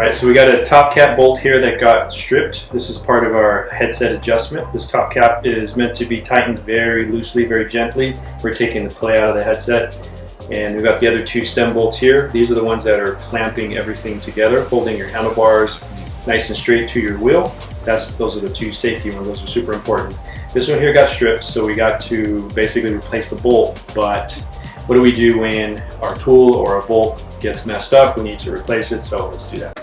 Alright, so we got a top cap bolt here that got stripped. This is part of our headset adjustment. This top cap is meant to be tightened very loosely, very gently. We're taking the play out of the headset. And we've got the other two stem bolts here. These are the ones that are clamping everything together, holding your handlebars nice and straight to your wheel. Those are the two safety ones. Those are super important. This one here got stripped, so we got to basically replace the bolt. But what do we do when our tool or our bolt gets messed up? We need to replace it, so let's do that.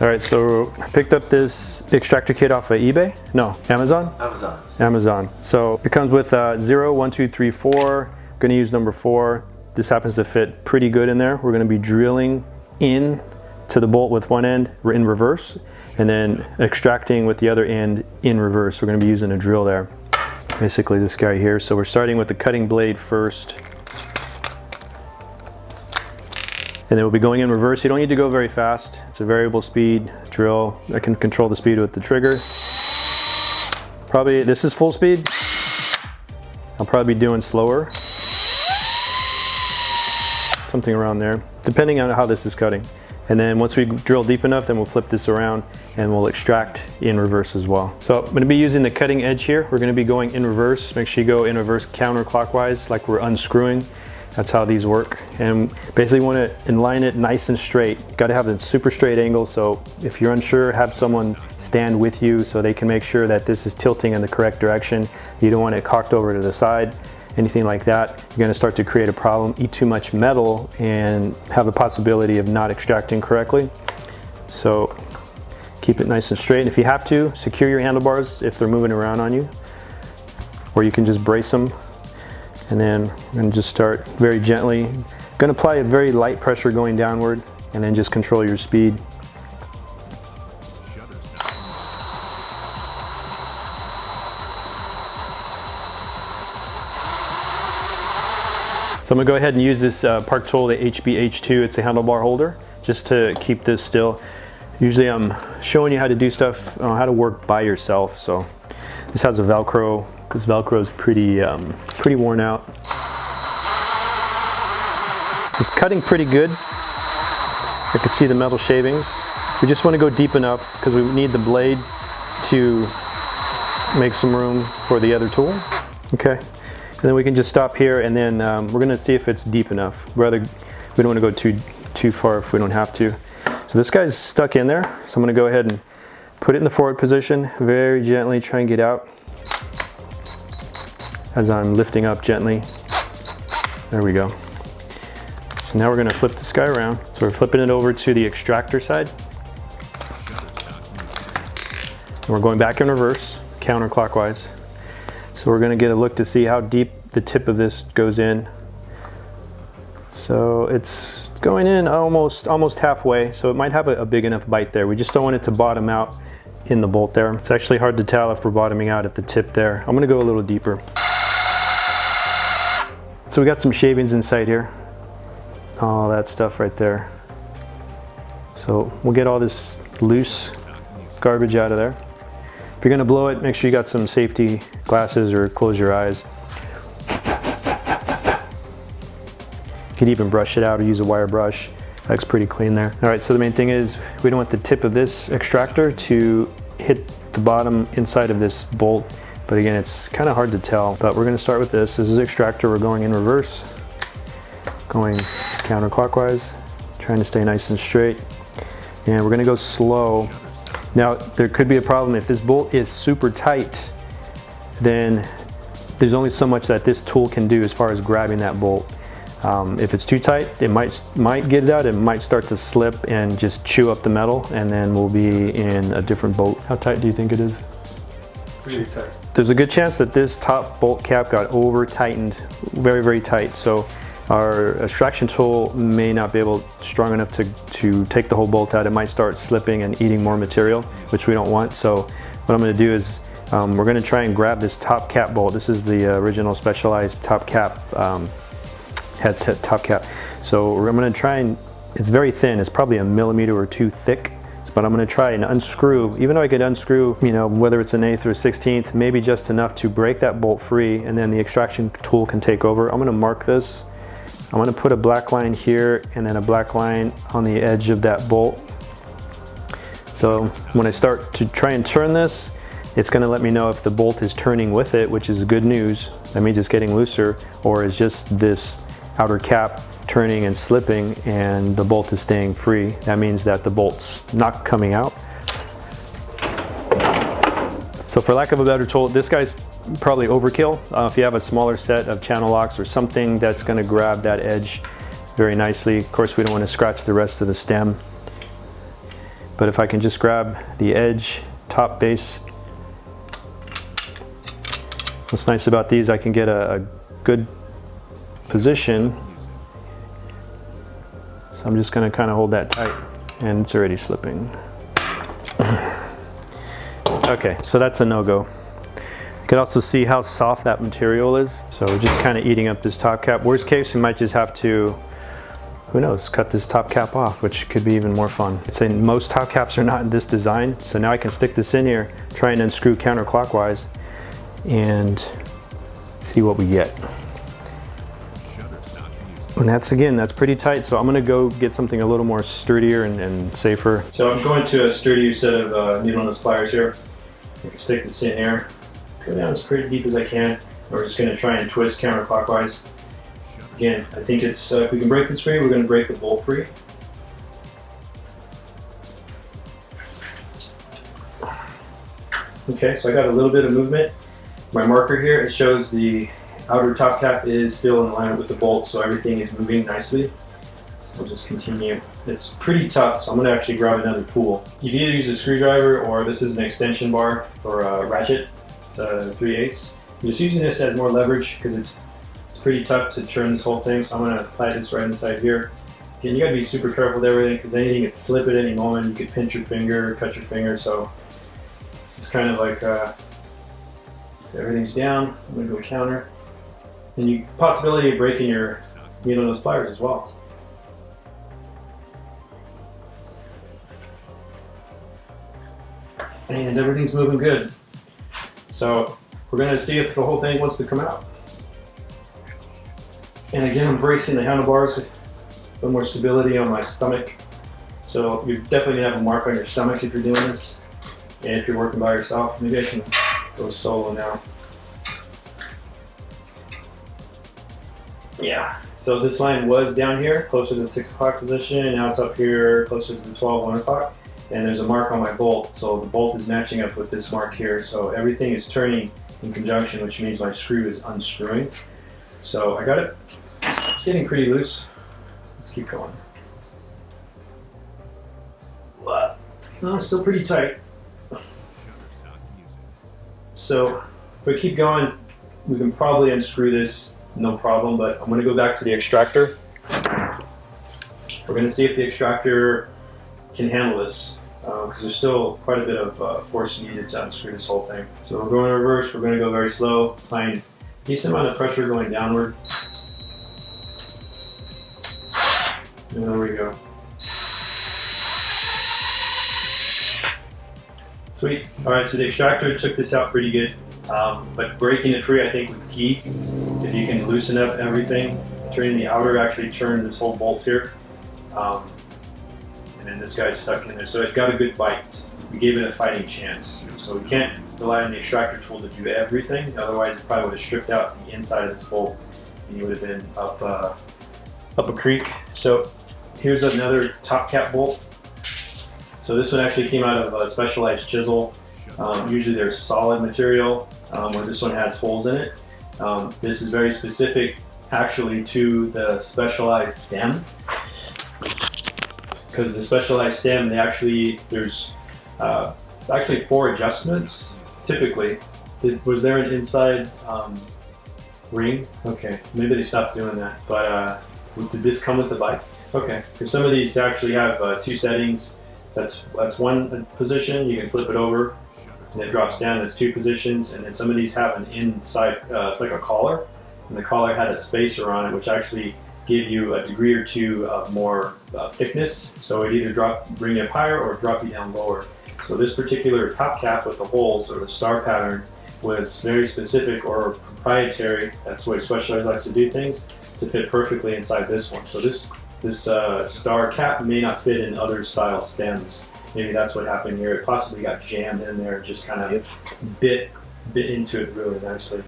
Alright, so I picked up this extractor kit off of eBay. No, Amazon? Amazon. So it comes with 0, 1, 2, 3, 4. I'm going to use number 4. This happens to fit pretty good in there. We're going to be drilling in to the bolt with one end in reverse, and then extracting with the other end in reverse. We're going to be using a drill there. Basically this guy here. So we're starting with the cutting blade first. And then we'll be going in reverse. You don't need to go very fast. It's a variable speed drill. I can control the speed with the trigger. Probably, this is full speed. I'll probably be doing slower. Something around there, depending on how this is cutting. And then once we drill deep enough, then we'll flip this around and we'll extract in reverse as well. So I'm gonna be using the cutting edge here. We're gonna be going in reverse. Make sure you go in reverse counterclockwise, like we're unscrewing. That's how these work. And basically want to align it nice and straight. You got to have a super straight angle, so if you're unsure, have someone stand with you so they can make sure that this is tilting in the correct direction. You don't want it cocked over to the side, anything like that. You're going to start to create a problem, eat too much metal, and have a possibility of not extracting correctly. So keep it nice and straight. And if you have to, secure your handlebars if they're moving around on you, or you can just brace them. And then I'm going to just start very gently. I'm going to apply a very light pressure going downward, and then just control your speed. So I'm going to go ahead and use this Park tool, the HB-H2. It's a handlebar holder, just to keep this still. Usually I'm showing you how to do stuff, how to work by yourself. So this has a Velcro. This Velcro is pretty worn out. It's cutting pretty good. I can see the metal shavings. We just want to go deep enough because we need the blade to make some room for the other tool. Okay, and then we can just stop here, and then we're going to see if it's deep enough. We don't want to go too far if we don't have to. So this guy's stuck in there, so I'm going to go ahead and put it in the forward position, very gently try and get out as I'm lifting up gently. There we go. So now we're going to flip this guy around. So we're flipping it over to the extractor side. And we're going back in reverse, counterclockwise. So we're going to get a look to see how deep the tip of this goes in. So it's going in almost halfway, so it might have a big enough bite there. We just don't want it to bottom out in the bolt there. It's actually hard to tell if we're bottoming out at the tip there. I'm going to go a little deeper. So we got some shavings inside here. All that stuff right there. So we'll get all this loose garbage out of there. If you're going to blow it, make sure you got some safety glasses or close your eyes. You could even brush it out or use a wire brush. That looks pretty clean there. All right, so the main thing is we don't want the tip of this extractor to hit the bottom inside of this bolt. But again, it's kind of hard to tell, but we're going to start with this. This is extractor. We're going in reverse, going counterclockwise, trying to stay nice and straight. And we're going to go slow. Now, there could be a problem. If this bolt is super tight, then there's only so much that this tool can do as far as grabbing that bolt. If it's too tight, it might get it out. It might start to slip and just chew up the metal, and then we'll be in a different bolt. How tight do you think it is? Pretty tight. There's a good chance that this top bolt cap got over tightened, very, very tight. So our extraction tool may not be strong enough to take the whole bolt out. It might start slipping and eating more material, which we don't want. So what I'm going to do is we're going to try and grab this top cap bolt. This is the original Specialized top cap headset top cap. So I'm going to try and, it's very thin. It's probably a millimeter or two thick. But but I'm going to try and unscrew, even though I could unscrew, you know, whether it's an 1/8 or 1/16, maybe just enough to break that bolt free, and then the extraction tool can take over. I'm going to mark this. I'm going to put a black line here and then a black line on the edge of that bolt. So when I start to try and turn this, it's going to let me know if the bolt is turning with it, which is good news. That means it's getting looser, or is just this outer cap turning and slipping and the bolt is staying free. That means that the bolt's not coming out. So for lack of a better tool, this guy's probably overkill. If you have a smaller set of channel locks or something that's going to grab that edge very nicely. Of course, we don't want to scratch the rest of the stem. But if I can just grab the edge, top base. What's nice about these, I can get a good position. So I'm just going to kind of hold that tight, and it's already slipping. Okay, so that's a no-go. You can also see how soft that material is. So we're just kind of eating up this top cap. Worst case, we might just have to, who knows, cut this top cap off, which could be even more fun. I'd say most top caps are not in this design, so now I can stick this in here, try and unscrew counterclockwise, and see what we get. And that's, again, that's pretty tight, so I'm going to go get something a little more sturdier and safer. So I'm going to a sturdier set of needle nose pliers here. I can stick this in here, go down as pretty deep as I can. We're just going to try and twist counterclockwise. Again, I think it's, if we can break this free, we're going to break the bolt free. Okay, so I got a little bit of movement. My marker here, it shows the outer top cap is still in alignment with the bolt, so everything is moving nicely. So we'll just continue. It's pretty tough, so I'm going to actually grab another tool. You can either use a screwdriver, or this is an extension bar or a ratchet. It's a 3/8. I'm just using this as more leverage because it's pretty tough to turn this whole thing. So I'm going to apply this right inside here. Again, you got to be super careful with everything because anything could slip at any moment. You could pinch your finger, cut your finger. So this is kind of like so everything's down. I'm going to go counter. And you possibility of breaking your needle nose pliers as well. And everything's moving good. So we're going to see if the whole thing wants to come out. And again, I'm bracing the handlebars, a little more stability on my stomach. So you're definitely going to have a mark on your stomach if you're doing this. And if you're working by yourself, maybe I can go solo now. Yeah, so this line was down here, closer to the 6 o'clock position, and now it's up here, closer to the 12, 1 o'clock. And there's a mark on my bolt, so the bolt is matching up with this mark here. So everything is turning in conjunction, which means my screw is unscrewing. So I got it. It's getting pretty loose. Let's keep going. No, it's still pretty tight. So if we keep going, we can probably unscrew this. No problem, but I'm going to go back to the extractor. We're going to see if the extractor can handle this, because there's still quite a bit of force needed to unscrew this whole thing. So we're going in reverse, we're going to go very slow, applying a decent amount of pressure going downward. And there we go. Sweet. Alright, so the extractor took this out pretty good. But breaking it free, I think, was key. If you can loosen up everything, turning the outer actually turned this whole bolt here. And then this guy's stuck in there. So it got a good bite. We gave it a fighting chance. So we can't rely on the extractor tool to do everything. Otherwise, it probably would have stripped out the inside of this bolt, and you would have been up a creek. So here's another top cap bolt. So this one actually came out of a specialized chisel. Usually there's solid material, where this one has holes in it. This is very specific actually to the specialized stem, because the specialized stem, there's actually 4 adjustments typically. Was there an inside ring? Okay, maybe they stopped doing that, but did this come with the bike? Okay, because some of these actually have 2 settings. That's one position, you can flip it over and it drops down. There's 2 positions, and then some of these have an inside, it's like a collar, and the collar had a spacer on it, which actually give you a degree or two of more thickness. So it either bring you up higher or drop you down lower. So this particular top cap with the holes or the star pattern was very specific or proprietary. That's the way specializers like to do things, to fit perfectly inside this one. So this star cap may not fit in other style stems. Maybe that's what happened here. It possibly got jammed in there and just kind of bit into it really nicely.